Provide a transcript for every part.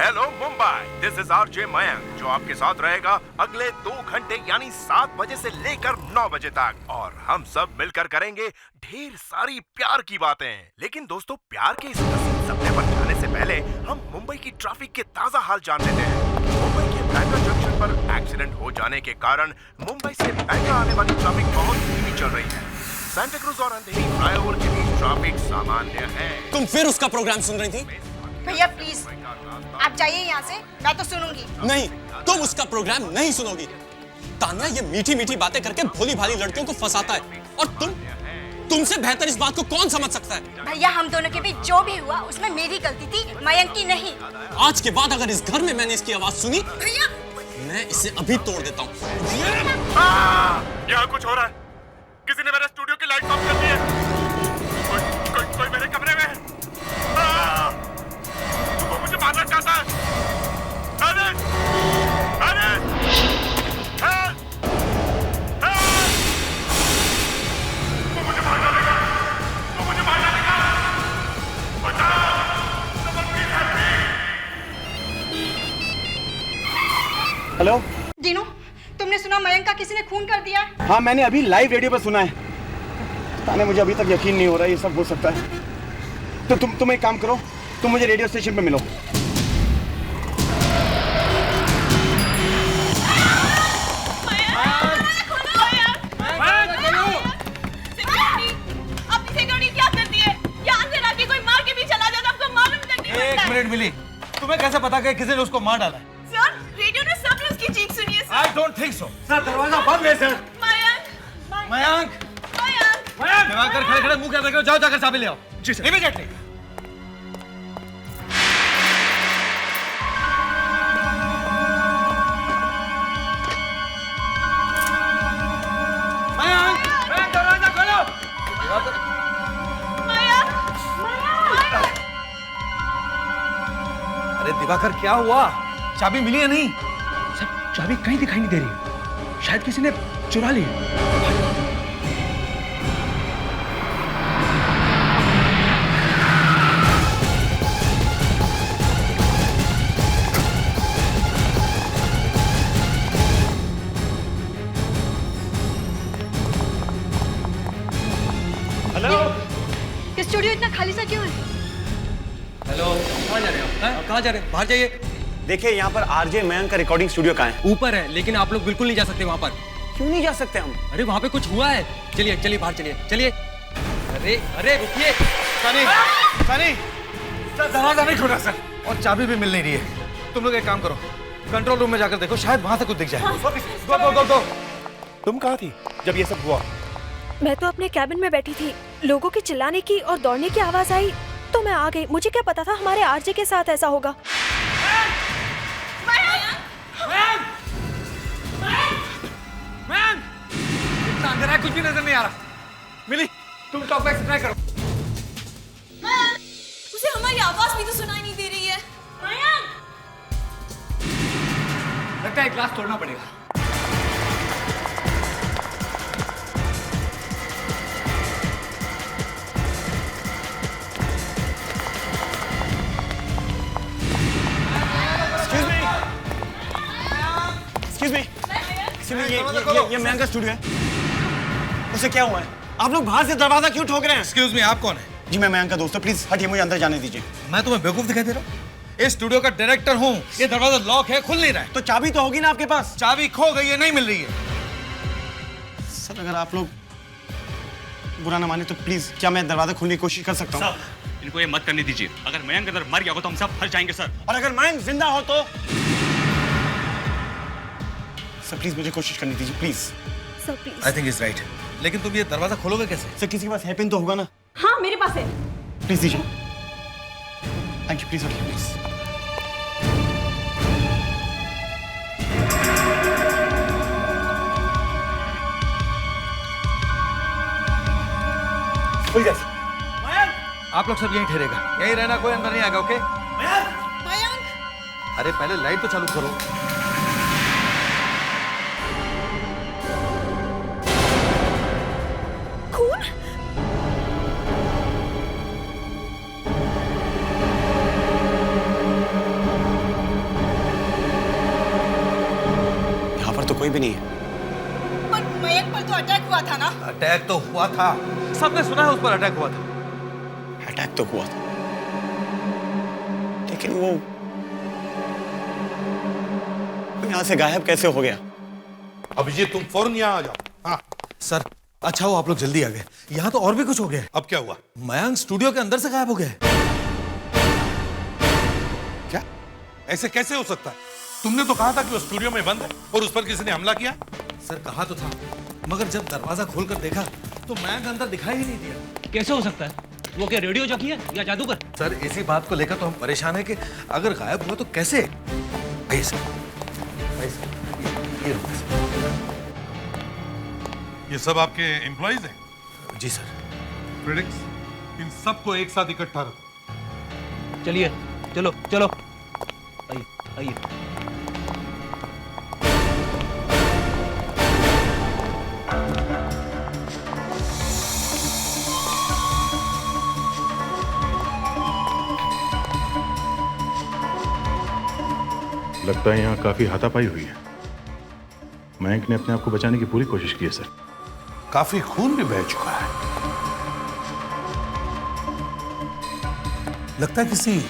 Hello Mumbai, this is RJ Mayank जो आपके साथ रहेगा अगले 2 घंटे यानी 7 बजे से लेकर 9 बजे तक, और हम सब मिलकर करेंगे ढेर सारी प्यार की बातें। लेकिन दोस्तों, प्यार के इस हसीन सपने पर जाने से पहले हम मुंबई की ट्रैफिक के ताजा हाल जान लेते हैं। मुंबई के बैंड्रा जंक्शन पर एक्सीडेंट हो जाने के कारण मुंबई से बैंड्रा आने वाली ट्रैफिक बहुत धीमी चल रही है। सांता क्रूज और अंधेरी फ्लाईओवर के बीच ट्रैफिक सामान्य है। तुम फिर उसका प्रोग्राम सुन रही थी? भैया प्लीज आप जाइए यहाँ से, मैं तो सुनूंगी। नहीं, तुम उसका प्रोग्राम नहीं सुनोगी। तान्या ये मीठी मीठी बातें करके भोली भाली लड़कियों को फंसाता है, और तुमसे बेहतर इस बात को कौन समझ सकता है? भैया हम दोनों के बीच जो भी हुआ उसमें मेरी गलती थी, मयंक की नहीं। आज के बाद अगर इस घर में मैंने इसकी आवाज सुनी, भैया मैं इसे अभी तोड़ देता हूँ। यहाँ कुछ हो रहा है। किसी ने मेरे स्टूडियो की लाइट ऑफ कर दी है। कोई मेरे कमरे में है। वो मुझे मारना चाहता है। अरे मुझे मार डालेगा। वो मुझे मार डालेगा। बचाओ। हेलो दीनू, तुमने सुना मयंक का किसी ने खून कर दिया? हाँ, मैंने अभी लाइव रेडियो पर सुना है। ताने मुझे अभी तक यकीन नहीं हो रहा है ये सब हो सकता है। तो तुम एक काम करो, तुम मुझे रेडियो स्टेशन पे मिलो। एक मिनट मिली, तुम्हें कैसे पता कि किसी ने उसको मार डाला है? सर, रेडियो में सबने उसकी चीख सुनी है sir. I don't think so. Sir, दरवाजा बंद है सर। मयंक, दिवाकर खड़े खड़े मुंह क्या देख रहे हो? जाओ जाकर चाबी ले आओ। जी सर। Immediately. मयंक, दरवाजा खोलो। अरे दिवाकर, क्या हुआ? चाबी मिली है नहीं? सर, चाबी कहीं दिखाई नहीं दे रही। शायद किसी ने चुरा ली है। हेलो, ये स्टूडियो इतना खाली सा क्यों है? हेलो, कहाँ जा रहे हो? कहाँ जा रहे हो? बाहर जाइए। देखिए, यहाँ पर आरजे मयंक का रिकॉर्डिंग स्टूडियो कहाँ है? ऊपर है, लेकिन आप लोग बिल्कुल नहीं जा सकते वहाँ पर। क्यों नहीं जा सकते हम? अरे वहाँ पे कुछ हुआ है। चलिए चलिए बाहर चलिए, चलिए। अरे रुकिए। सनी, सर दरवाजा नहीं खुला सर, और चाबी भी मिल नहीं रही है। तुम लोग एक काम करो, कंट्रोल रूम में जाकर देखो, शायद वहाँ से कुछ दिख जाए। गो। तुम कहाँ थी जब ये सब हुआ? मैं तो अपने कैबिन में बैठी थी। लोगों के चिल्लाने की और दौड़ने की आवाज आई तो मैं आ गई। मुझे क्या पता था हमारे आरजे के साथ ऐसा होगा। इतना अंधेरा है, कुछ भी नजर नहीं आ रहा। मिली, तुम टॉक बैक ट्राई करो। उसे हमारी आवाज भी तो सुनाई नहीं दे रही है। लगता है ग्लास तोड़ना पड़ेगा। ये मयंक का स्टूडियो है। उसे क्या हुआ है? आप लोग बाहर से दरवाजा क्यों ठोक रहे हैं? एक्सक्यूज मी, आप कौन है? जी, मैं मयंक का दोस्त हूँ। प्लीज हटिए, मुझे अंदर जाने दीजिए। मैं तुम्हें बेवकूफ दिखाई दे रहा हूँ? इस स्टूडियो का डायरेक्टर हूँ। ये दरवाजा लॉक है, खुल नहीं रहा है। तो चाबी तो होगी ना आपके पास? चाबी खो गई है, नहीं मिल रही है। सर, अगर आप लोग बुरा ना माने तो प्लीज, क्या मैं दरवाजा खोलने की कोशिश कर सकता हूँ? इनको ये मत करने दीजिए। अगर मयंक अंदर मर गया हो तो हम सब फंस जाएंगे सर। और अगर मयंक जिंदा हो तो? सर प्लीज मुझे कोशिश करनी दीजिए, please. Sir please. I think is right. लेकिन तुम ये दरवाजा खोलोगे कैसे? सर, किसी के पास हेयर पिन तो होगा ना? हाँ, मेरे पास है। प्लीज दीजिए। थैंक यू, प्लीज हटिए प्लीज। आप लोग सब यहीं ठहरेगा, यहीं रहना, कोई अंदर नहीं आएगा। ओके? मयंक, अरे पहले लाइट तो चालू करो। खून? कोई भी नहीं है। पर मयंक पर तो अटैक हुआ था ना? अटैक तो हुआ था, सबने सुना है उस पर अटैक हुआ था। अटैक तो हुआ था, लेकिन वो यहाँ से गायब कैसे हो गया? अभिजीत तुम फौरन यहाँ आ जाओ। हाँ सर अच्छा हो आप लोग जल्दी आ गए, यहाँ तो और भी कुछ हो गया है। अब क्या हुआ? मयंक स्टूडियो के अंदर से गायब हो गया है। क्या? ऐसे कैसे हो सकता है? तुमने तो कहा था कि वो स्टूडियो में बंद है और उस पर किसी ने हमला किया। सर कहा तो था, मगर जब दरवाजा खोलकर देखा तो मयंक अंदर दिखाई ही नहीं दिया। कैसे हो सकता है? वो क्या रेडियो जॉकी है या जादूगर? सर इसी बात को लेकर तो हम परेशान हैं कि अगर गायब हुआ तो कैसे? आइए सर, आइए सर, ये लो सर। ये सब आपके एम्प्लॉइज हैं? जी सर। प्रेडिक्स इन सबको एक साथ इकट्ठा रखो। चलिए चलो चलो, आइए आइए। लगता है यहाँ काफी हाथापाई हुई है। मयंक ने अपने आप को बचाने की पूरी कोशिश की है सर। काफी खून भी बह चुका है। लगता है किसी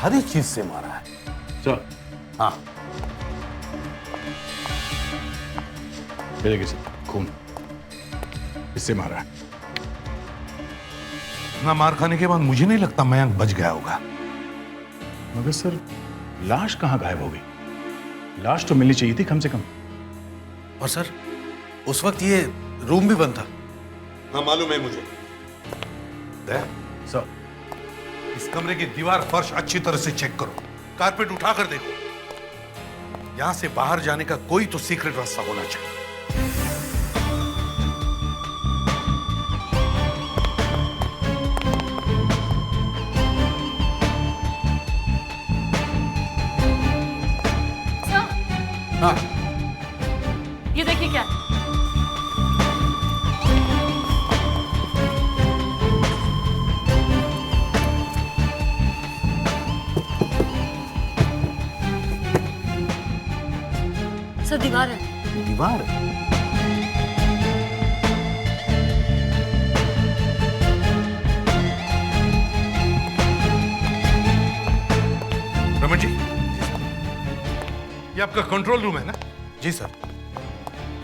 हरी चीज से मारा है। सर हाँ देखिए सर, खून इससे मारा है। ना मार खाने के बाद मुझे नहीं लगता मयंक बच गया होगा। मगर सर लाश कहाँ गायब हो गई? लाश तो मिलनी चाहिए थी कम से कम। और सर उस वक्त ये रूम भी बंद था। हाँ मालूम है मुझे। दया सर इस कमरे की दीवार फर्श अच्छी तरह से चेक करो, कारपेट उठाकर देखो। यहां से बाहर जाने का कोई तो सीक्रेट रास्ता होना चाहिए। हाँ ये देखिए क्या? सर दीवार है। दीवार? रमन जी ये आपका कंट्रोल रूम है ना? जी सर।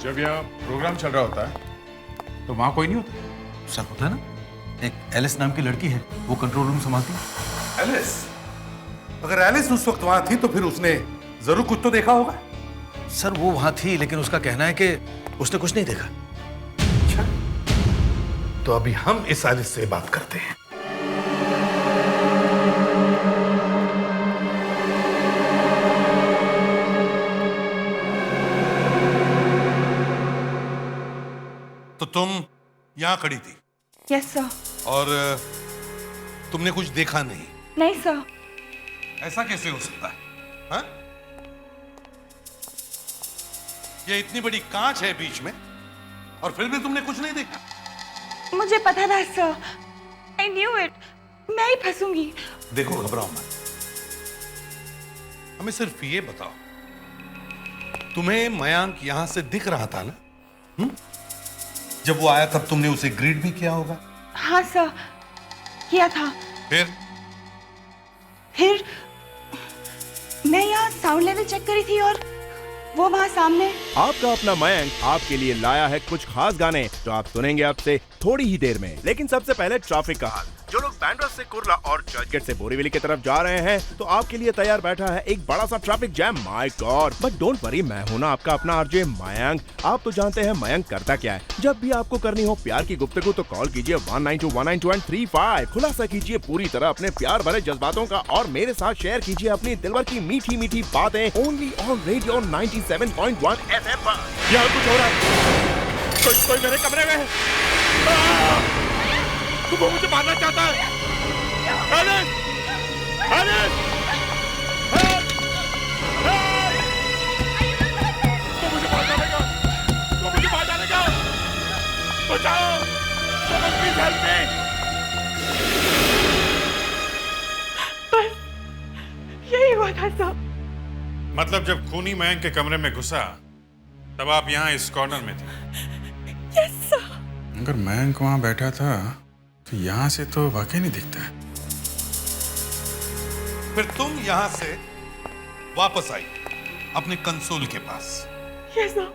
जब यहाँ प्रोग्राम चल रहा होता है तो वहां कोई नहीं होता? सर होता है ना, एक एलिस नाम की लड़की है, वो कंट्रोल रूम संभालती है। एलिस? अगर एलिस उस वक्त वहां थी तो फिर उसने जरूर कुछ तो देखा होगा। सर वो वहां थी, लेकिन उसका कहना है कि उसने कुछ नहीं देखा। अच्छा तो अभी हम इस एलिस से बात करते हैं। तो तुम यहां खड़ी थी? Yes sir. और तुमने कुछ देखा नहीं? नहीं सर। ऐसा कैसे हो सकता है? हाँ? ये इतनी बड़ी कांच है बीच में और फिर भी तुमने कुछ नहीं देखा? मुझे पता था सर, आई न्यू इट, मैं ही फंसूंगी। देखो घबराओ मत, हमें सिर्फ ये बताओ, तुम्हें मयंक यहां से दिख रहा था ना? जब वो आया तब तुमने उसे ग्रीट भी किया होगा? हाँ सर किया था। फिर मैं यहाँ साउंड लेवल चेक करी थी और वो वहाँ सामने। आपका अपना मयंक आपके लिए लाया है कुछ खास गाने जो आप सुनेंगे आपसे थोड़ी ही देर में। लेकिन सबसे पहले ट्रैफिक का हाल। जो लोग बैंड्रा से कुर्ला और चर्चगेट से बोरीवली की तरफ जा रहे हैं तो आपके लिए तैयार बैठा है एक बड़ा सा traffic jam. My God, but don't worry, मैं हूं ना आपका अपना आरजे मयंक। आप तो जानते हैं मयंक करता क्या है। जब भी आपको करनी हो प्यार की गुफ्तगू तो कॉल कीजिए 192-192-35। खुलासा कीजिए पूरी तरह अपने प्यार भरे जज्बातों का और मेरे साथ शेयर कीजिए अपनी दिलवर की मीठी मीठी बातें ओनली ऑन रेडियो 97.1 FM पर। यहाँ कुछ हो रहा है, कोई मेरे कमरे में है। वो मुझे मारना चाहता है। एलिस! एलिस! हेल्प! हेल्प! वो मुझे मार डालेगा। वो मुझे मार डालेगा। बचाओ! Someone please help me! बस यही हुआ था सब। मतलब जब खूनी मयंक के कमरे में घुसा तब आप यहाँ इस कॉर्नर में थे। Yes sir. अगर मयंक वहां बैठा था तो यहाँ से तो वाकई नहीं दिखता है। फिर तुम यहां से वापस आई अपने कंसोल के पास। Yes sir.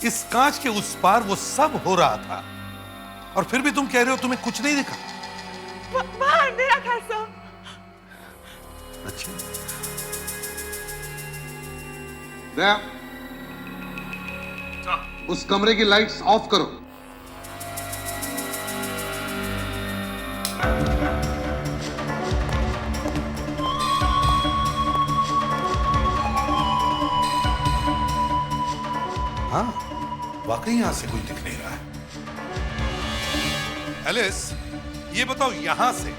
इस कांच के उस पार वो सब हो रहा था और फिर भी तुम कह रहे हो तुम्हें कुछ नहीं दिखा। वहाँ अंधेरा था सर। अच्छा, दया, उस कमरे की लाइट्स ऑफ करो। हाँ, वाकई यहां से कोई दिख नहीं रहा है। एलिस, ये बताओ यहां से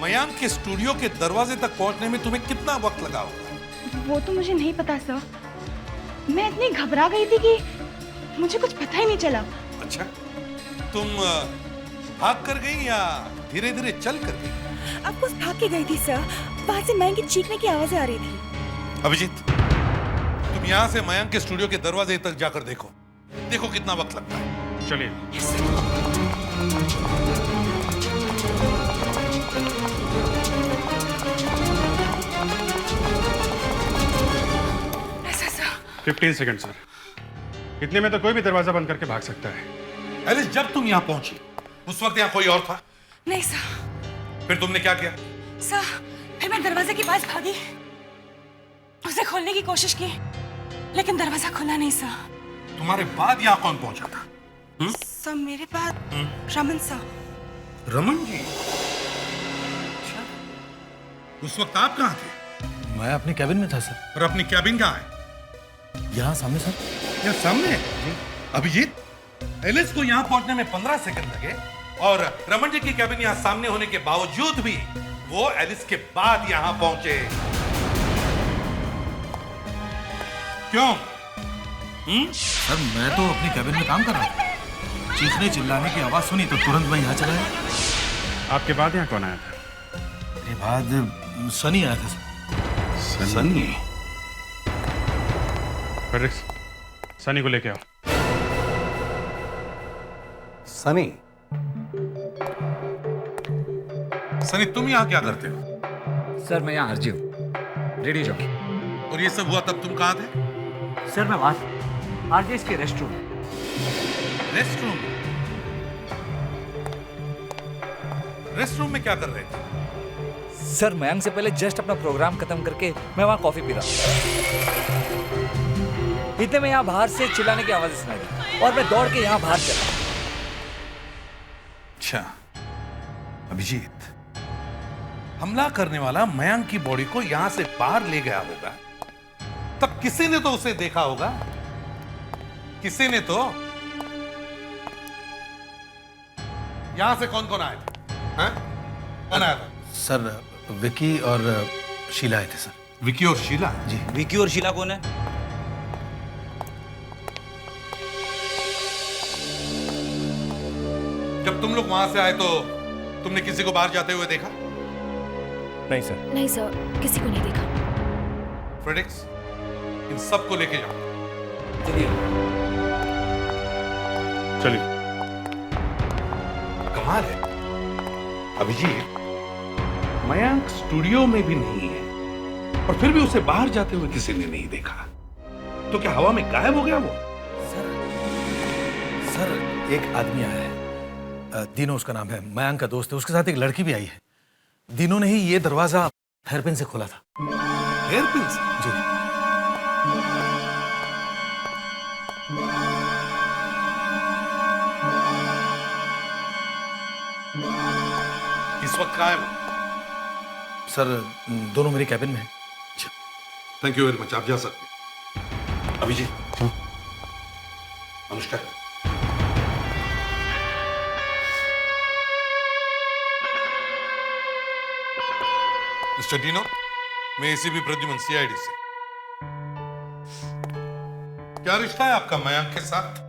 मयंक के स्टूडियो के दरवाजे तक पहुंचने में तुम्हें कितना वक्त लगा होगा? वो तो मुझे नहीं पता सर। मैं इतनी घबरा गई थी कि मुझे कुछ पता ही नहीं चला। अच्छा, तुम भाग कर गई या धीरे धीरे चल कर गई? अब कुछ भाग के गई थी सर। वहां से मयंक की चीखने की आवाजें आ रही थी। अभिजीत, तुम यहां से मयंक के स्टूडियो के दरवाजे तक जाकर देखो। देखो कितना वक्त लगता है। चलिए। ऐसा सर। 15 second sir. इतने में तो कोई भी दरवाजा बंद करके भाग सकता है। एलिस, जब तुम यहां पहुंची उस वक्त यहां कोई और था? नहीं सर। फिर तुमने क्या किया? सर, फिर मैं दरवाजे के पास भागी, उसे खोलने की कोशिश की, लेकिन दरवाजा खुला नहीं सर। तुम्हारे बाद यहां कौन पहुंचा था? सर, मेरे बाद रमन सर। रमन जी? अच्छा, उस वक्त आप कहां थे? मैं अपने कैबिन में था सर। और अपनी कैबिन कहां है? यहाँ सामने सर। यहाँ सामने? अभिजीत, एलिस को यहाँ पहुंचने में 15 सेकंड लगे और रमन जी की कैबिन यहाँ सामने होने के बावजूद भी वो एलिस के बाद यहाँ पहुंचे। क्यों? सर, मैं तो अपनी कैबिन में काम कर रहा था। चीखने चिल्लाने की आवाज सुनी तो तुरंत मैं यहाँ चला आया। आपके बाद यहाँ कौन आया था? मेरे बाद सनी आया था सर। सनी? फ्रेडरिक्स, सनी को लेके आओ। सनी? सनी, तुम यहाँ क्या करते हो? सर, मैं यहाँ आरजी हूँ, रेडियो जॉकी। और ये सब हुआ तब तुम कहाँ थे? सर, मैं वहां आरजे के रेस्टरूम। रेस्टरूम? रेस्टरूम में क्या कर रहे थे? सर, मयंक से पहले जस्ट अपना प्रोग्राम खत्म करके मैं वहां कॉफी पी रहा। इतने में यहाँ बाहर से चिल्लाने की आवाज सुनाई दी और मैं दौड़ के यहाँ बाहर चला। अच्छा, अभिजीत, हमला करने वाला मयंक की बॉडी को यहां से बाहर ले गया होगा, तब किसी ने तो उसे देखा होगा। किसी ने तो। यहां से कौन कौन आए थे? हैं? कौन आया था? सर, विकी और शीला आए थे सर। विकी और शीला? जी। विकी और शीला कौन है? जब तुम लोग वहां से आए तो तुमने किसी को बाहर जाते हुए देखा? नहीं सर। नहीं सर, किसी को नहीं देखा। फ्रेडरिक्स, इन सबको लेके जाओ। चलिए। कमाल है अभिजीत, मयंक स्टूडियो में भी नहीं है और फिर भी उसे बाहर जाते हुए किसी ने नहीं देखा। तो क्या हवा में गायब हो गया वो? सर, एक आदमी आया है, दीनो उसका नाम है, मयंक का दोस्त है। उसके साथ एक लड़की भी आई है। दीनो ने ही ये दरवाजा हेयरपिन से खोला था। हेयरपिन से? जी। इस वक्त कहाँ है वो? सर, दोनों मेरी कैबिन में है। थैंक यू वेरी मच, आप जा सकते हैं। अभिजीत, अनुष्का, मिस्टर डीनो, मैं एसीपी प्रद्युमन, सीआईडी से। क्या रिश्ता है आपका मयंक के साथ?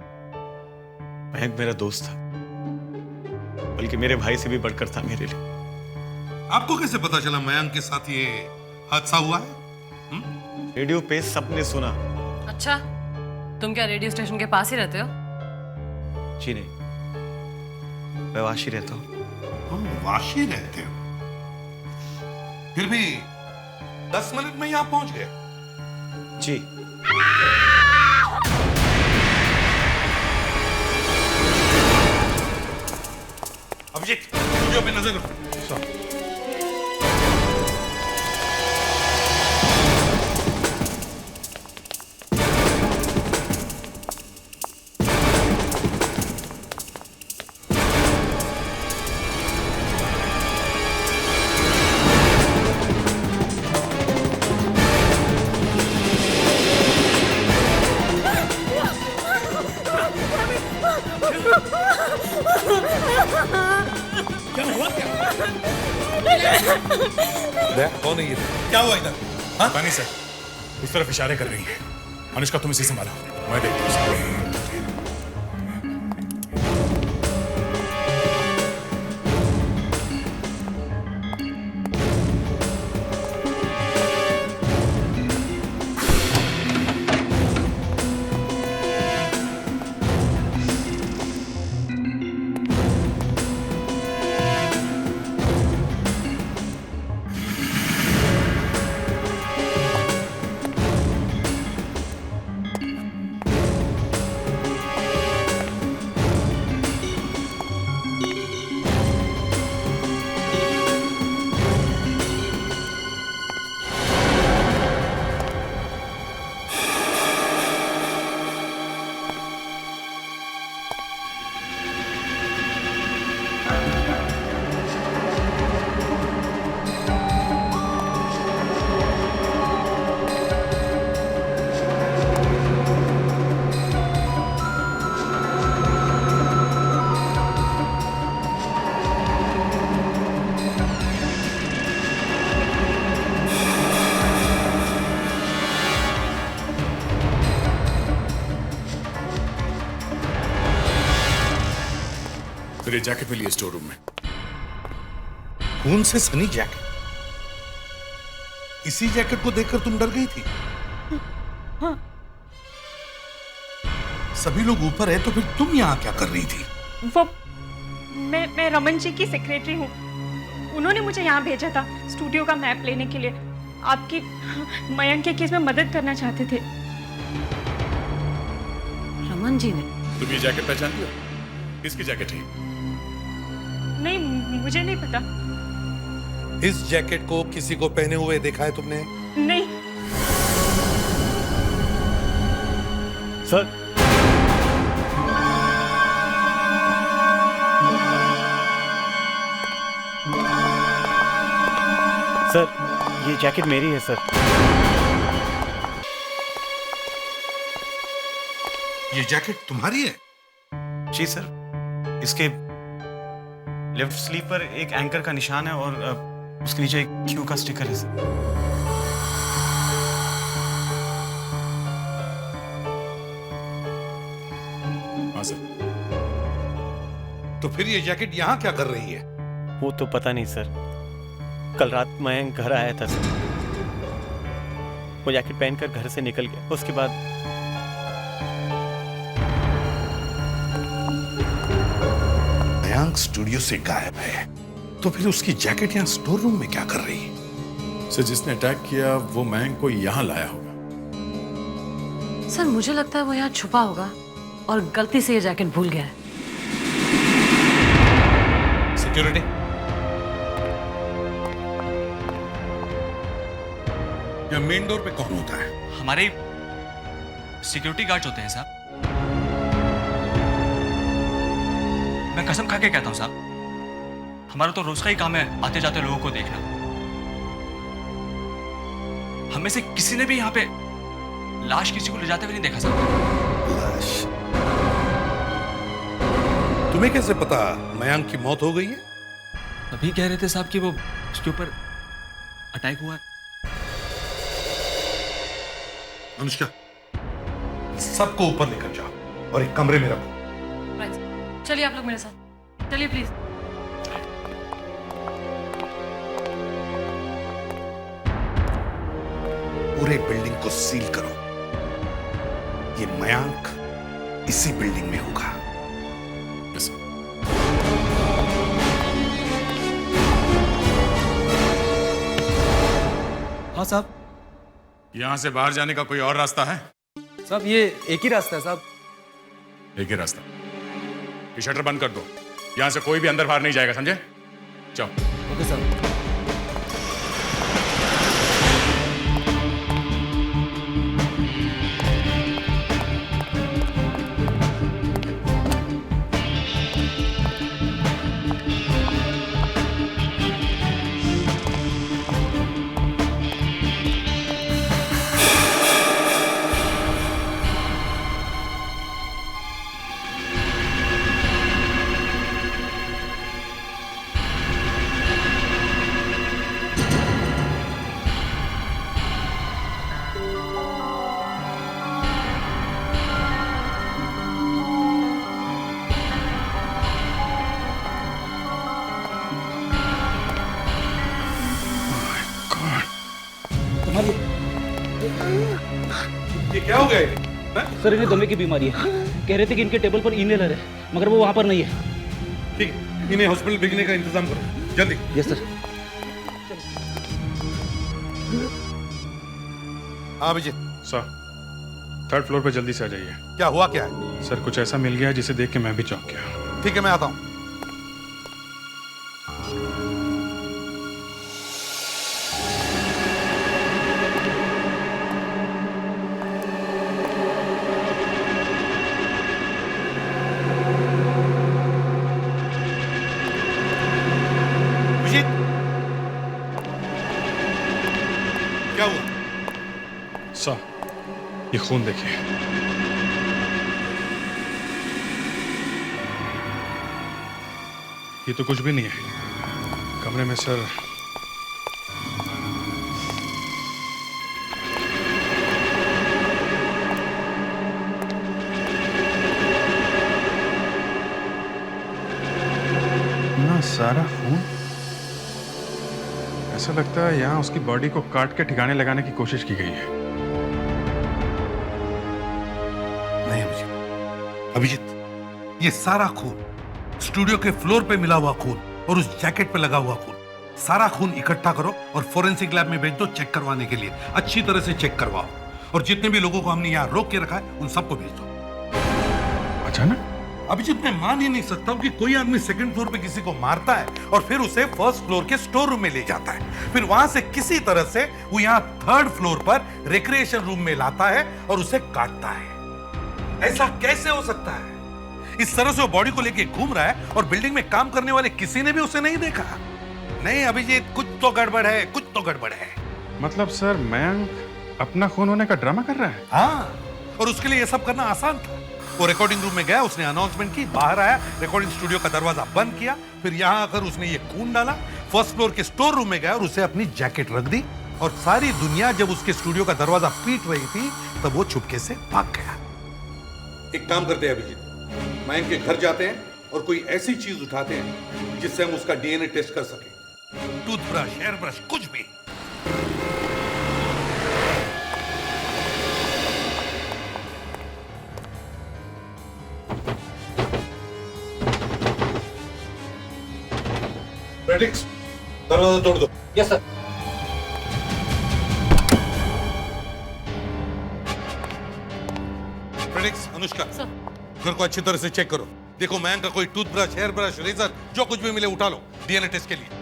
मयंक मेरा दोस्त था, बल्कि मेरे भाई से भी बढ़कर था मेरे लिए। आपको कैसे पता चला मयंक के साथ ये हादसा हुआ है? रेडियो पे सबने सुना। अच्छा, तुम क्या रेडियो स्टेशन के पास ही रहते हो? जी नहीं, मैं वाशी रहता हूँ। तुम वाशी रहते हो? फिर भी 10 मिनट में यहाँ पहुंच गए? जी। अभिजीत, स्टूडियो पे नजर रखो। कौन है ये? क्या हुआ इधर? हाँ? पानी सर, उस तरफ इशारे कर रही है। अनुष्का तुम इसे संभालो, मैं देखता हूँ। मेरे जैकेट मिली है स्टोर रूम में। खून से सनी जैकेट? इसी जैकेट को देखकर तुम डर गई थी? हाँ। सभी लोग ऊपर है तो फिर तुम यहाँ क्या कर रही थी? वो मैं रमन जी की सेक्रेटरी हूँ। उन्होंने मुझे यहाँ भेजा था स्टूडियो का मैप लेने के लिए। आपकी मयंक के केस में मदद करना चाहते थे। रमन जी ने? तुम ये जैकेट पहचानती हो? किसकी जैकेट है? नहीं, मुझे नहीं पता। इस जैकेट को किसी को पहने हुए देखा है तुमने? नहीं। सर, सर, ये जैकेट मेरी है सर। ये जैकेट तुम्हारी है? जी सर, इसके लेफ्ट स्लीव पर एक एंकर का निशान है और उसके नीचे एक क्यू का स्टिकर है सर। हाँ सर। तो फिर ये जैकेट यहाँ क्या कर रही है? वो तो पता नहीं सर, कल रात मयंक घर आया था सर। वो जैकेट पहनकर घर से निकल गया। उसके बाद मयंक स्टूडियो से गायब है, तो फिर उसकी जैकेट यहाँ स्टोर रूम में क्या कर रही है? सर, जिसने अटैक किया वो मयंक को यहाँ लाया होगा। सर, मुझे लगता है वो यहाँ छुपा होगा और गलती से ये जैकेट भूल गया है। सिक्योरिटी, या मेन डोर पे कौन होता है? हमारे सिक्योरिटी गार्ड होते हैं साहब। मैं कसम खा के कहता हूं साहब, हमारा तो रोज का ही काम है आते जाते लोगों को देखना। हमें से किसी ने भी यहाँ पे लाश किसी को ले जाते हुए नहीं देखा साहब। लाश? तुम्हें कैसे पता मयंक की मौत हो गई है? अभी कह रहे थे साहब कि वो उसके ऊपर अटैक हुआ है। अनुष्का, सबको ऊपर लेकर जाओ और एक कमरे में रखो। चलिए आप लोग मेरे साथ, चलिए प्लीज। पूरे बिल्डिंग को सील करो ये मयांक इसी बिल्डिंग में होगा। हाँ साहब। यहां से बाहर जाने का कोई और रास्ता है? साहब ये एक ही रास्ता है साहब। एक ही रास्ता। ये शटर बंद कर दो, यहां से कोई भी अंदर बाहर नहीं जाएगा, समझे? जाओ। ओके साहब। ये क्या हो गया ये? सर इन्हें दमे की बीमारी है। कह रहे थे कि इनके टेबल पर इनहेलर है, मगर वो वहां पर नहीं है। ठीक है, इन्हें हॉस्पिटल भेजने का इंतजाम करो जल्दी। Yes sir. हाँ अभिजीत। सर, थर्ड फ्लोर पे जल्दी से आ जाइए। क्या हुआ क्या है? सर कुछ ऐसा मिल गया जिसे देख के मैं भी चौंक गया। ठीक है मैं आता हूँ। क्या हुआ? सर, ये खून देखिए। ये तो कुछ भी नहीं है कमरे में सर। ना सारा खून। ऐसा लगता है यहाँ उसकी बॉडी को काट के ठिकाने लगाने की कोशिश की गई है। नहीं अभिजीत, अभिजीत ये सारा खून, स्टूडियो के फ्लोर पे मिला हुआ खून और उस जैकेट पे लगा हुआ खून, सारा खून इकट्ठा करो और फोरेंसिक लैब में भेज दो चेक करवाने के लिए। अच्छी तरह से चेक करवाओ और जितने भी लोगों को हमने यहाँ रोक के रखा है उन सबको भेज दो। अचानक? अभिजीत मैं मान ही नहीं सकता हूँ कि कोई आदमी सेकंड फ्लोर पे किसी को मारता है और फिर उसे फर्स्ट फ्लोर के स्टोर रूम में ले जाता है, फिर वहां से किसी तरह से वो यहाँ थर्ड फ्लोर पर रिक्रिएशन रूम में लाता है और उसे काटता है। ऐसा कैसे हो सकता है? इस तरह से वो बॉडी को लेके घूम रहा है और बिल्डिंग में काम करने वाले किसी ने भी उसे नहीं देखा। नहीं अभिजीत, कुछ तो गड़बड़ है, कुछ तो गड़बड़ है। मतलब सर मयंक अपना खून होने का ड्रामा कर रहा है? हाँ, और उसके लिए ये सब करना आसान था। वो रिकॉर्डिंग रूम में गया, उसने अनाउंसमेंट की, बाहर आया, रिकॉर्डिंग स्टूडियो का दरवाजा बंद किया, फिर यहां आकर उसने ये खून डाला, फर्स्ट फ्लोर के स्टोर रूम में गया और उसे अपनी जैकेट रख दी और सारी दुनिया जब उसके स्टूडियो का दरवाजा पीट रही थी तब वो चुपके से भाग गया। एक काम करते हैं अभिजीत, मयंक के घर जाते हैं और कोई ऐसी चीज उठाते हैं जिससे हम उसका डीएनए टेस्ट कर सकें। टूथब्रश, हेयर ब्रश, कुछ भी। प्रेडिक्स, दरवाजा तोड़ दो। Yes sir. प्रेडिक्स, अनुष्का घर को अच्छी तरह से चेक करो। देखो मयंक का कोई टूथब्रश, हेयर ब्रश, रेजर, जो कुछ भी मिले उठा लो डीएनए टेस्ट के लिए।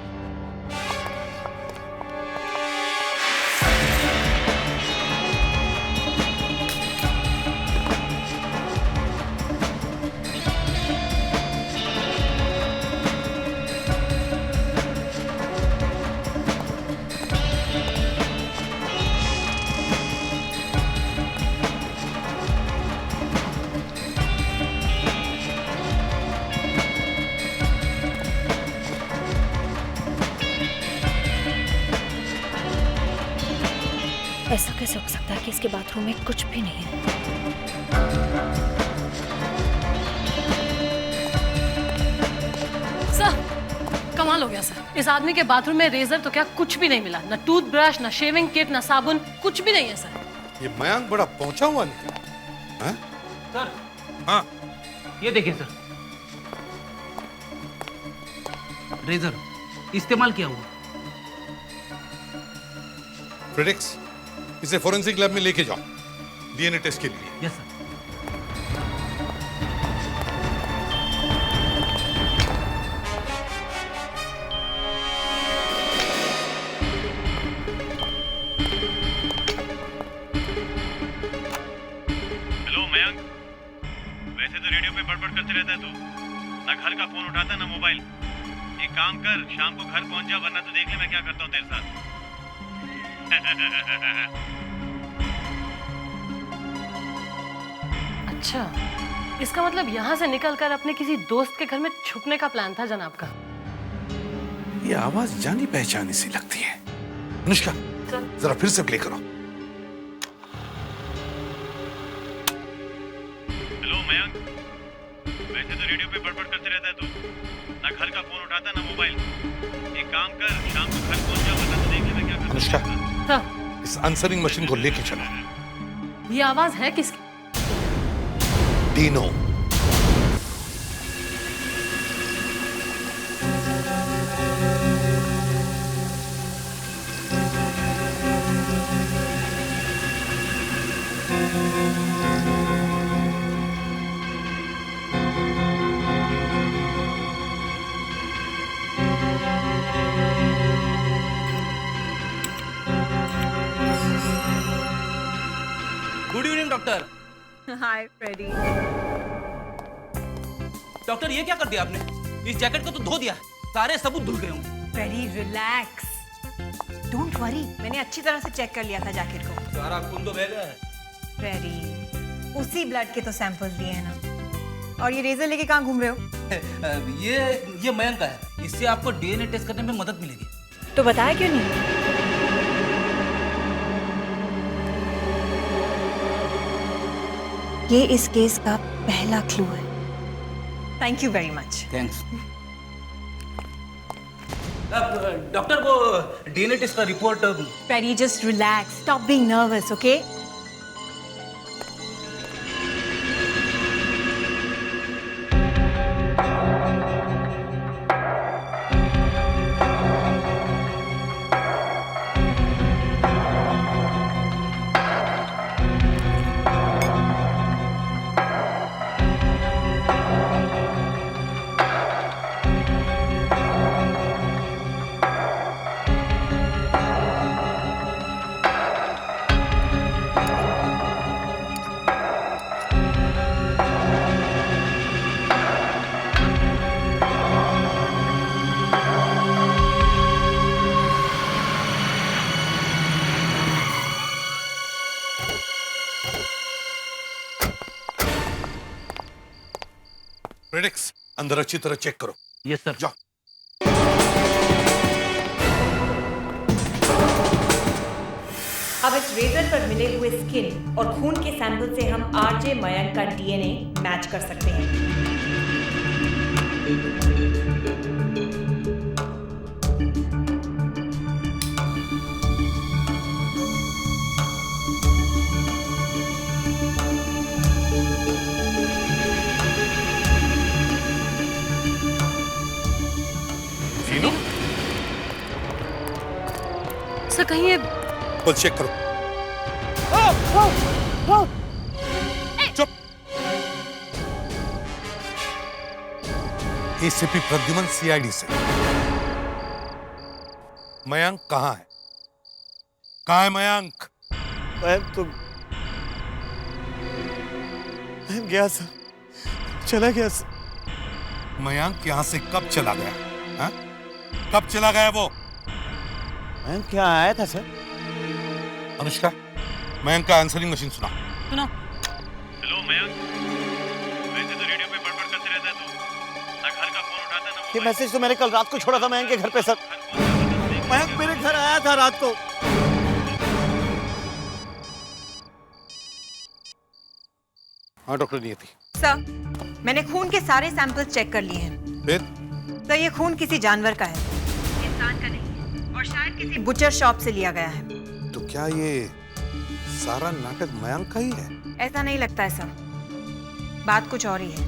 ऐसा कैसे हो सकता है कि इसके बाथरूम में कुछ भी नहीं है? सर, कमाल हो गया सर। इस आदमी के बाथरूम में रेजर तो क्या कुछ भी नहीं मिला, ना टूथब्रश, ना शेविंग किट, ना साबुन, कुछ भी नहीं है सर। ये मयंक बड़ा पहुंचा हुआ निकला। सर हाँ ये देखिए सर, रेजर इस्तेमाल किया हुआ। फ्रेडिक्स, इसे फोरेंसिक लैब में लेके जाओ डीएनए टेस्ट के लिए। Yes sir. हेलो मयंक, वैसे तो रेडियो पे बड़बड़ करते रहता है तू, ना घर का फोन उठाता ना मोबाइल। एक काम कर, शाम को घर पहुंच जा, वरना तो देख ले मैं क्या करता हूँ तेरे साथ। अच्छा, इसका मतलब यहाँ से निकलकर अपने किसी दोस्त के घर में छुपने का प्लान था जनाब का। ये आवाज जानी पहचानी सी लगती है। अनुष्का, जरा फिर से प्ले करो। हेलो मयंक, वैसे तो रेडियो पे बड़बड़ करते रहता है तू, ना घर का फोन उठाता ना मोबाइल। एक काम कर, शाम को घर पहुंच जा, वरना तो देख ले मैं क्या करता हूँ। अनुष्का, हाँ, इस आंसरिंग मशीन को लेके चलो। ये आवाज है किसकी? Dino. Good evening doctor. Hi Freddy. Doctor ये क्या कर दिया आपने? इस जैकेट को तो धो दिया, सारे सबूत धुल गए होंगे। फ्रेडी रिलैक्स, डोंट वरी, मैंने अच्छी तरह से चेक कर लिया था जैकेट को। सारा खून तो बह गया है। फ्रेडी, उसी ब्लड के तो सैंपल्स दिए हैं ना। और ये रेजर लेके कहाँ घूम रहे हो? ये मयंक का है, इससे आपको डीएनए टेस्ट करने में मदद मिलेगी। तो बताया क्यों नहीं? ये इस केस का पहला क्लू है। Thank you very much. Thanks. Doctor, वो डीएनए टेस्ट का report. Freddy, just relax, stop being nervous, okay? फ्रेडिक्स, अंदर अच्छी तरह चेक करो। Yes sir. जाओ। अब इस रेजर पर मिले हुए स्किन और खून के सैंपल से हम आरजे मयंक का डीएनए मैच कर सकते हैं। सर कहीं ये बस चेक करो। चुप। एसीपी प्रद्युमन, सीआईडी से। मयंक कहाँ है? कहाँ है मयंक? मैं गया सर, चला गया सर। मयंक यहाँ से कब चला गया? हा? कब चला गया वो? मयंक क्या आया था सर? अनुष्का, मयंक का आंसरिंग मशीन सुना। सुनो। हेलो मयंक, वैसे तो रेडियो पे बड़बड़ करते रहता है तू, ना घर का फोन उठाता ना ये मैसेज तो मैंने कल रात को छोड़ा था मयंक के घर पे सर। मयंक मेरे घर आया था रात को। हाँ डॉक्टर नियति। सर, मैंने खून के सारे सैंपल्स चेक कर लिए हैं। फिर? सर, ये खून किसी जानवर का है, इंसान का नहीं, और शायद किसी बुचर शॉप से लिया गया है। तो क्या ये सारा नाटक मयंक का ही है। ऐसा नहीं लगता है सर, बात कुछ और ही है।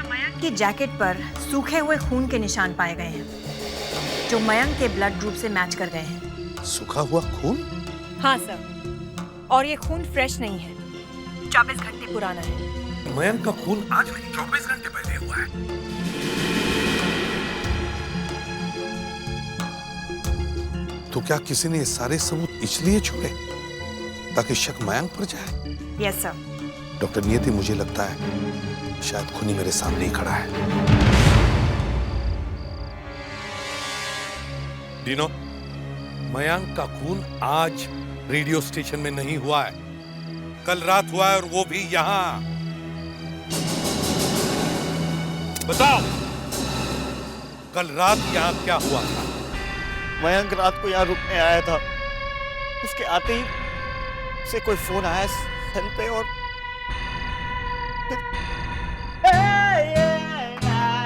मयंक की जैकेट पर सूखे हुए खून के निशान पाए गए हैं, जो मयंक के ब्लड ग्रुप से मैच कर गए हैं। सूखा हुआ खून? हाँ सर, और ये खून फ्रेश नहीं है, 24 घंटे पुराना है। मयंक का खून आज नहीं 24 घंटे पहले हुआ है। तो क्या किसी ने ये सारे सबूत इसलिए छोड़े ताकि शक मयंक पर जाए? Yes sir. डॉक्टर नियति, मुझे लगता है शायद खूनी मेरे सामने ही खड़ा है। डीनो, मयंक का खून आज रेडियो स्टेशन में नहीं हुआ है, कल रात हुआ है, और वो भी यहां। बताओ, कल रात यहां क्या हुआ था? मयंक रात को यहाँ रुकने आया था, उसके आते ही उसे कोई फोन आया सेल पे, और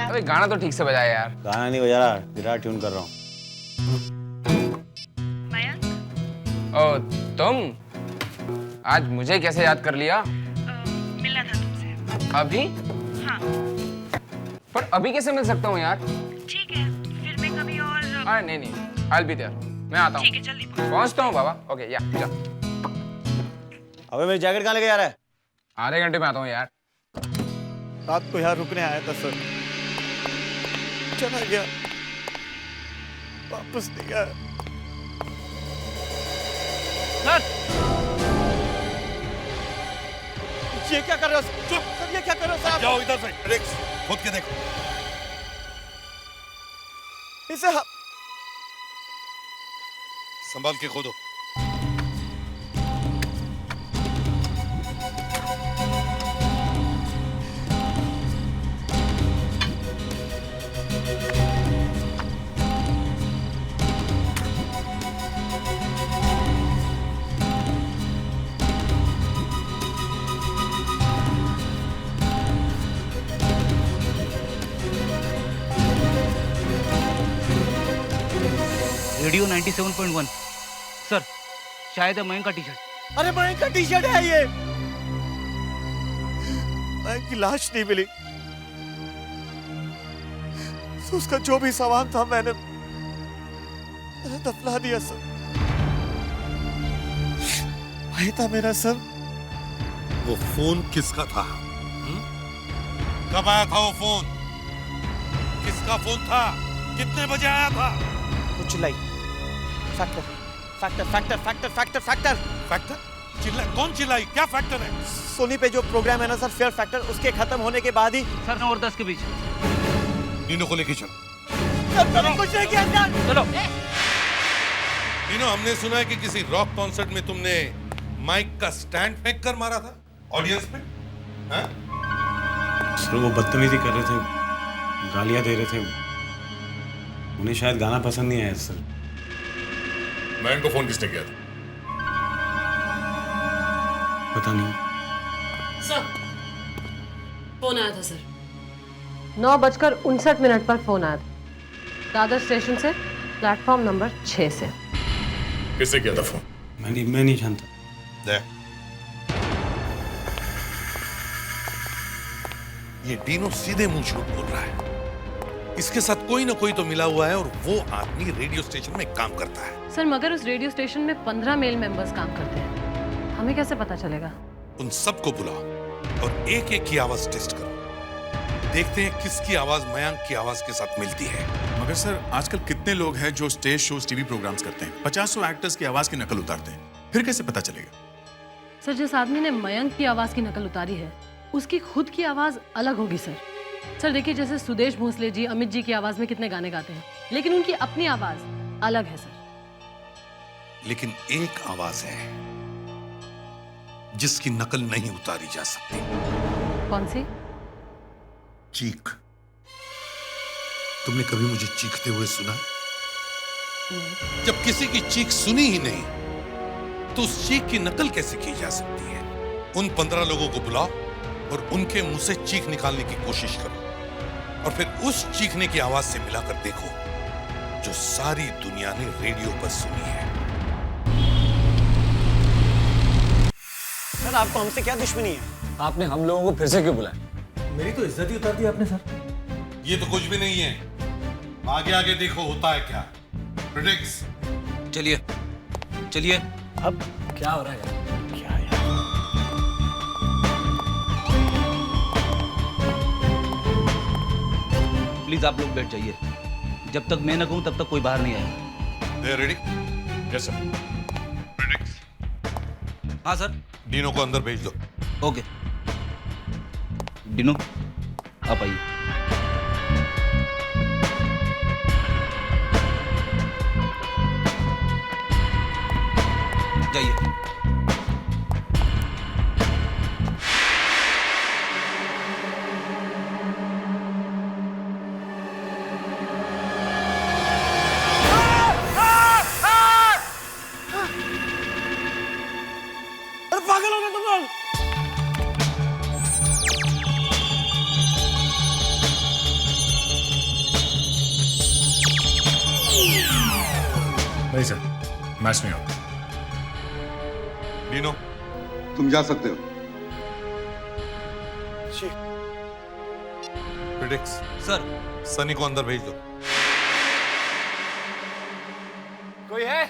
अबे गाना तो ठीक से बजाया यार। गाना नहीं बजा रहा, गिटार ट्यून कर रहा हूँ। ओ तुम आज मुझे कैसे याद कर लिया? मिलना था तुमसे। अभी? हाँ। पर अभी कैसे मिल सकता हूँ यार? ठीक है, फिर मैं कभी और। नहीं, I'll be there. मैं आता हूँ। ठीक है, जल्दी पहुँचता हूँ बाबा। ओके, या जा। अबे मेरी जैकेट कहाँ लेके जा रहा है? आधे घंटे में आता हूँ यार। रात को यहाँ रुकने आया था सर, चला गया, वापस नहीं आया। ये क्या कर रहे हो? चुप सर, ये क्या कर रहे हो? जाओ इधर से, रिक्स खुद के देखो। इसे संभाल के खोदो। रेडियो 97.1 सर, शायद है मयंक का टी शर्ट। अरे मयंक का टी शर्ट है ये। मयंक की लाश नहीं मिली, तो उसका जो भी सामान था मैंने दफना दिया सर। वही था मेरा सर। वो फोन किसका था? कब आया था वो फोन? किसका फोन था? कितने बजे आया था? वो चिल्लाई, factor factor factor factor factor factor factor चिल्ला? कौन चिल्लाई? क्या फैक्टर है? सोनी पे जो प्रोग्राम है ना सर, फेयर फैक्टर, उसके खत्म होने के बाद ही सर 9 और 10 के बीच। नीनो को लेके चलो। कुछ नहीं किया सर। चलो। नीनो, हमने सुना है कि किसी रॉक कॉन्सर्ट में तुमने माइक का स्टैंड फेंक कर मारा था ऑडियंस में। हाँ? सर वो बदतमीजी कर रहे थे, गालियां दे रहे थे, उन्हें शायद गाना पसंद नहीं आया सर। मैन को फोन किसने किया था? पता नहीं सर, फोन आया था सर। 9:59 पर फोन आया था दादर स्टेशन से, प्लेटफॉर्म नंबर 6 से। किससे किया था फोन? मैं नहीं जानता। ये डीनो सीधे मुंह झूठ बोल रहा है। इसके साथ कोई ना कोई तो मिला हुआ है, और वो आदमी रेडियो स्टेशन में काम करता है। सर मगर उस रेडियो स्टेशन में 15 मेल मेंबर्स काम करते हैं, हमें कैसे पता चलेगा? उन सबको बुलाओ और एक एक की आवाज टेस्ट करो, देखते हैं किसकी आवाज मयंक की आवाज के साथ मिलती है। मगर सर आजकल कितने लोग हैं जो स्टेज शोज, टीवी प्रोग्राम्स करते हैं, 50 एक्टर्स की आवाज की नकल उतारते हैं, फिर कैसे पता चलेगा? सर जिस आदमी ने मयंक की आवाज की नकल उतारी है, उसकी खुद की आवाज अलग होगी सर। सर देखिए, जैसे सुदेश भोसले जी अमित जी की आवाज में कितने गाने गाते हैं, लेकिन उनकी अपनी आवाज अलग है सर। लेकिन एक आवाज है जिसकी नकल नहीं उतारी जा सकती। कौन सी? चीख। तुमने कभी मुझे चीखते हुए सुना? जब किसी की चीख सुनी ही नहीं, तो उस चीख की नकल कैसे की जा सकती है? उन 15 लोगों को बुलाओ और उनके मुंह से चीख निकालने की कोशिश करो, और फिर उस चीखने की आवाज से मिलाकर देखो जो सारी दुनिया ने रेडियो पर सुनी है। सर आपको हमसे क्या दुश्मनी है? आपने हम लोगों को फिर से क्यों बुलाया? मेरी तो इज्जत ही उतार दी आपने सर। ये तो कुछ भी नहीं है, आगे आगे देखो होता है क्या। प्रिडिक्स। चलिए चलिए। अब क्या हो रहा है? क्या यार? प्लीज आप लोग बैठ जाइए, जब तक मैं न कहूं तब तक कोई बाहर नहीं आएगा। They are ready? Yes sir. Predicts. हाँ सर। डीनो को अंदर भेज दो। ओके। डिनो आप आइए। जाइए। पागल हो गए तुम लोग? नहीं सर, मैच नहीं होगा। डीनो तुम जा सकते हो। प्रिडिक्स। सर। सनी को अंदर भेज दो। कोई है?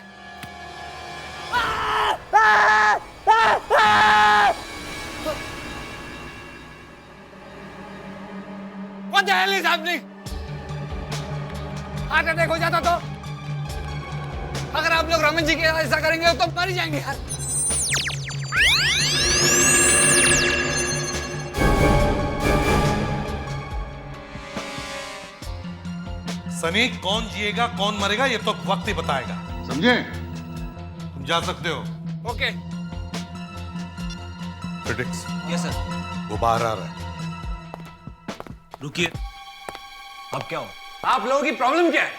What the hell is happening? Heart attack हो जाता तो? अगर आप लोग रमन जी के ऐसा करेंगे तो मर जाएंगे यार। सनी, कौन जिएगा कौन मरेगा ये तो वक्त ही बताएगा, समझे? तुम जा सकते हो। ओके। प्रिडिक्स। Yes sir. वो बाहर आ रहा है। रुकिए। अब क्या हो? आप लोगों की प्रॉब्लम क्या है?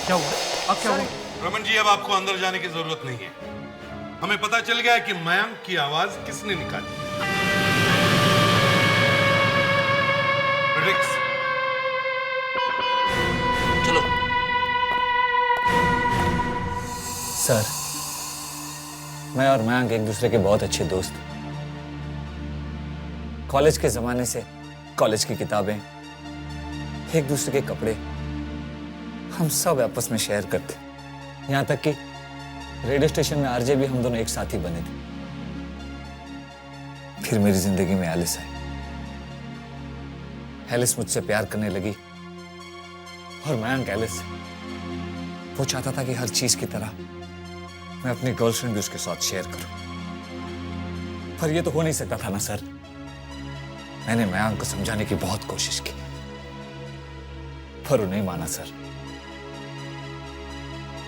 क्या हुआ? अब क्या हुआ? रमन जी, अब आपको अंदर जाने की जरूरत नहीं है। हमें पता चल गया है कि मयंक की आवाज किसने निकाली। प्रिडिक्स। चलो। सर, मैं और मयंक एक दूसरे के बहुत अच्छे दोस्त। कॉलेज के जमाने से कॉलेज की किताबें, एक दूसरे के कपड़े, हम सब आपस में शेयर करते। यहाँ तक कि रेडियो स्टेशन में आरजे भी हम दोनों एक साथ ही बने थे। फिर मेरी जिंदगी में एलिस आई। एलिस मुझसे प्यार करने लगी और मयंक एलिस से। वो चाहता था कि हर चीज की तरह मैं अपनी गर्लफ्रेंड भी उसके साथ शेयर करूं, पर ये तो हो नहीं सकता था ना सर। मैंने मयंक को समझाने की बहुत कोशिश की, पर वो नहीं माना सर।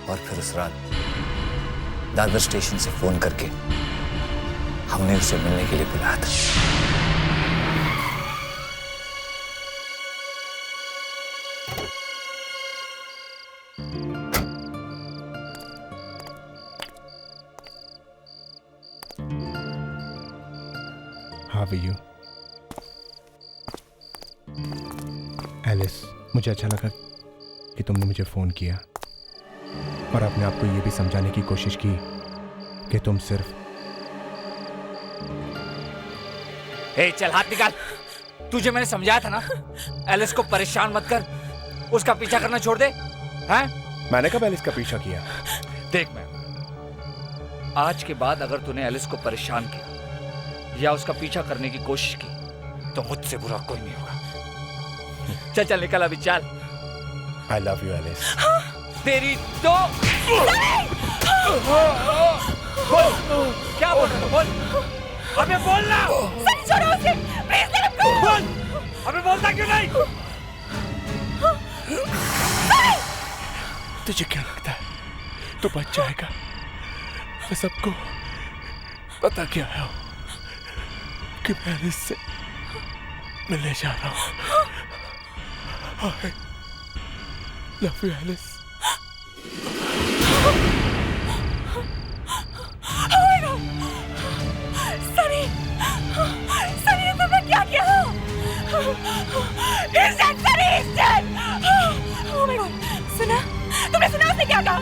और फिर उस रात दादर स्टेशन से फोन करके हमने उसे मिलने के लिए बुलाया था। How are you? एलिस, मुझे अच्छा लगा कि तुमने मुझे फोन किया और अपने आप को ये भी समझाने की कोशिश की कि तुम सिर्फ। ए, चल हाथ निकाल। तुझे मैंने समझाया था ना, एलिस को परेशान मत कर, उसका पीछा करना छोड़ दे। हैं? मैंने कब एलिस का पीछा किया? देख मैं, आज के बाद अगर तूने एलिस को परेशान किया या उसका पीछा करने की कोशिश की तो मुझसे बुरा कोई नहीं होगा। चल चल निकल अभी, चल। I love you Alice. तेरी तो बोल, क्या बोल रहा है? बोल, अबे बोलना। सनी छोड़ो उसे, प्लीज लेट हिम गो। बोल, अबे बोलता क्यों नहीं? तुझे क्या लगता है तू बच जाएगा? मैं सबको पता क्या है कि मैं एलिस से मिलने जा रहा हूँ। I love you, Alice. Oh my God! Sunny, Sunny ने तुमने क्या किया? He's dead, Sunny, he's dead! Oh my God! सुना? तुमने सुना उसने क्या कहा?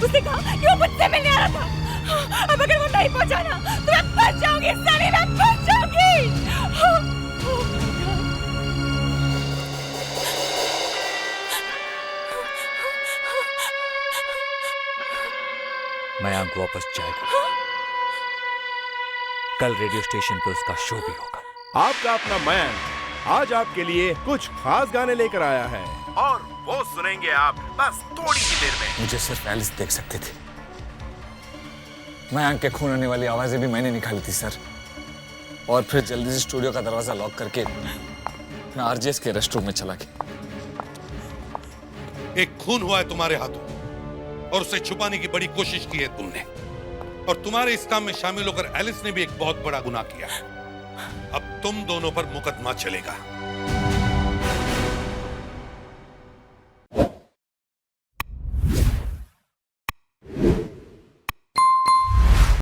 उसने कहा कि वो मुझसे मिलने आ रहा था। अब अगर वो नहीं पहुंचा ना तो मैं मयंक वापस जाएगा। कल रेडियो स्टेशन पे उसका शो भी होगा। आपका अपना मयंक आज आपके लिए कुछ खास गाने लेकर आया है और वो सुनेंगे आप बस थोड़ी ही देर में। मुझे सिर्फ एलिस देख सकते थे। मयंक के खून होने वाली आवाजें भी मैंने निकाली थी सर। और फिर जल्दी से स्टूडियो का दरवाजा लॉक करके मैं आरजेएस के रेस्टरूम में चला गया। एक खून हुआ है तुम्हारे हाथों और उसे छुपाने की बड़ी कोशिश की है तुमने, और तुम्हारे इस काम में शामिल होकर एलिस ने भी एक बहुत बड़ा गुनाह किया है। अब तुम दोनों पर मुकदमा चलेगा।